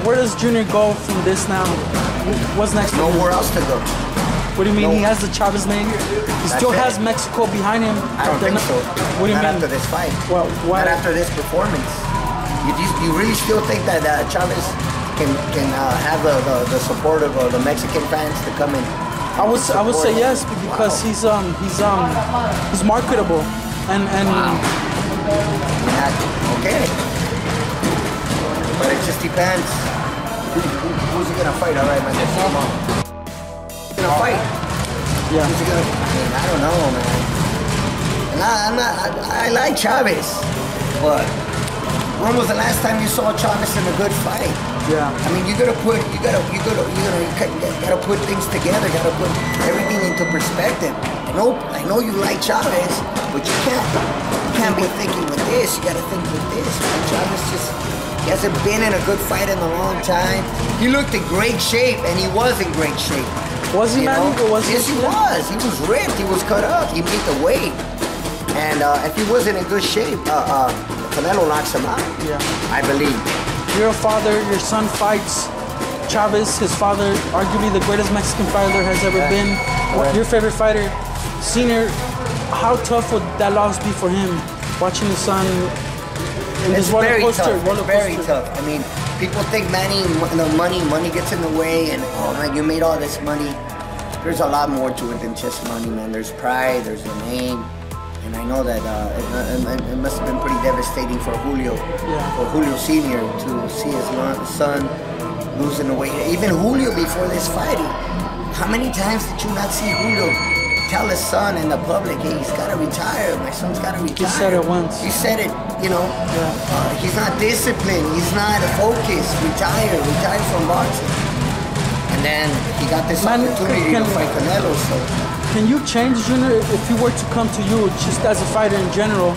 where does Junior go from this now? What's next? Nowhere else to go. What do you mean? He has the Chavez name. He still has Mexico behind him. I don't think so. What do you mean? Not after this fight. Well, why? Not after this performance. You really still think that Chavez can have the support of the Mexican fans to come in? I would say yes, because he's marketable and wow. Okay. But it just depends. Who's he gonna fight? All right, man. Gonna fight. Yeah. Who's he gonna? I mean, I don't know, man. And I like Chavez, but when was the last time you saw Chavez in a good fight? Yeah. I mean, you gotta put things together. Gotta put everything into perspective. I know you like Chavez, but you can't be thinking with this. You gotta think with this. Man. Chavez he hasn't been in a good fight in a long time. He looked in great shape, and he was in great shape. Was he, man? Yes, he was. He was ripped. He was cut up. He made the weight. And if he wasn't in good shape, Canelo knocks him out. Yeah. I believe. You're a father. Your son fights Chavez. His father, arguably the greatest Mexican fighter there has ever been. Your favorite fighter, Senior. How tough would that loss be for him? Watching his son. It's very tough. Very tough. I mean, people think money gets in the way, and oh man, you made all this money. There's a lot more to it than just money, man. There's pride, there's a name, and I know that it must have been pretty devastating for Julio, for Julio Senior, to see his son losing the weight. Even Julio before this fight, how many times did you not see Julio tell his son in the public, hey, he's got to retire. My son's got to retire. He said it once. He said it, you know. He's not disciplined. He's not focused. Retire from boxing. And then he got this opportunity to fight Canelo. So can you change, Junior, if he were to come to you, just as a fighter in general?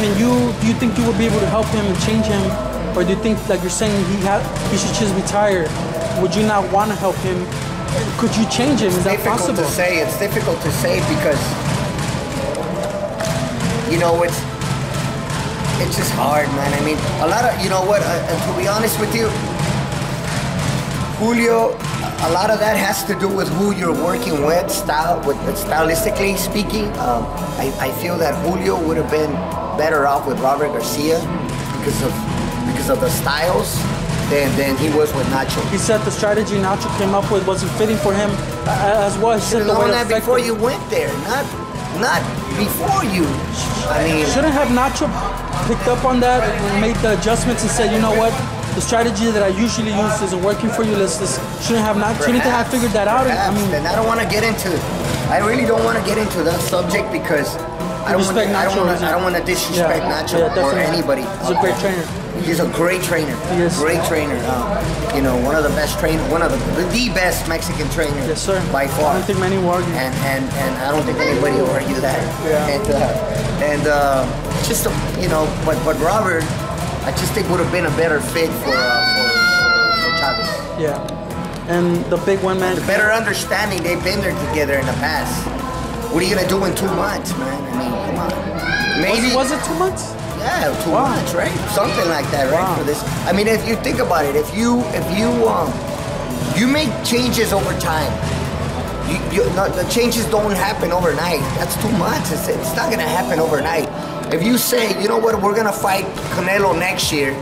Do you think you would be able to help him and change him, or do you think, like you're saying, he should just retire? Would you not want to help him? Could you change him? Is that possible? It's difficult to say because, you know, it's just hard, man. I mean, a lot of, you know what, to be honest with you, Julio, a lot of that has to do with who you're working with, stylistically speaking. I feel that Julio would have been better off with Robert Garcia because of the styles. Than he was with Nacho. He said the strategy Nacho came up with wasn't fitting for him as well. He said the way that before you went there, not before you. I mean, shouldn't have Nacho picked up on that and made the adjustments and said, you know what, the strategy that I usually use isn't working for you. Shouldn't have Nacho. Shouldn't have figured that out. I mean, and I don't want to get into. I really don't want to get into that subject because I don't want to disrespect Nacho or anybody. He's a great trainer. He's a great trainer. He is. Great trainer. You know, one of the best trainers, the best Mexican trainer. Yes, sir. By far. I don't think many will argue. And I don't think anybody will argue that. Yeah. And just you know, but Robert, I just think would have been a better fit for Chavez. Yeah. And the big one, man. The better understanding, they've been there together in the past. What are you gonna do in 2 months, man? I mean, come on. Maybe was it 2 months? Yeah, 2 months, right? Something like that, right? For this, I mean, if you think about it, if you make changes over time, the changes don't happen overnight. That's 2 months. It's not gonna happen overnight. If you say, you know what, we're gonna fight Canelo next year,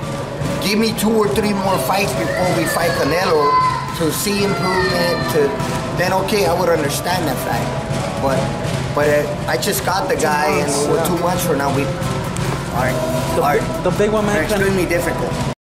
give me 2 or 3 more fights before we fight Canelo to see improvement. Then okay, I would understand that fact. But I just got the guy, and 2 months from now we. The big one, man. Extremely difficult.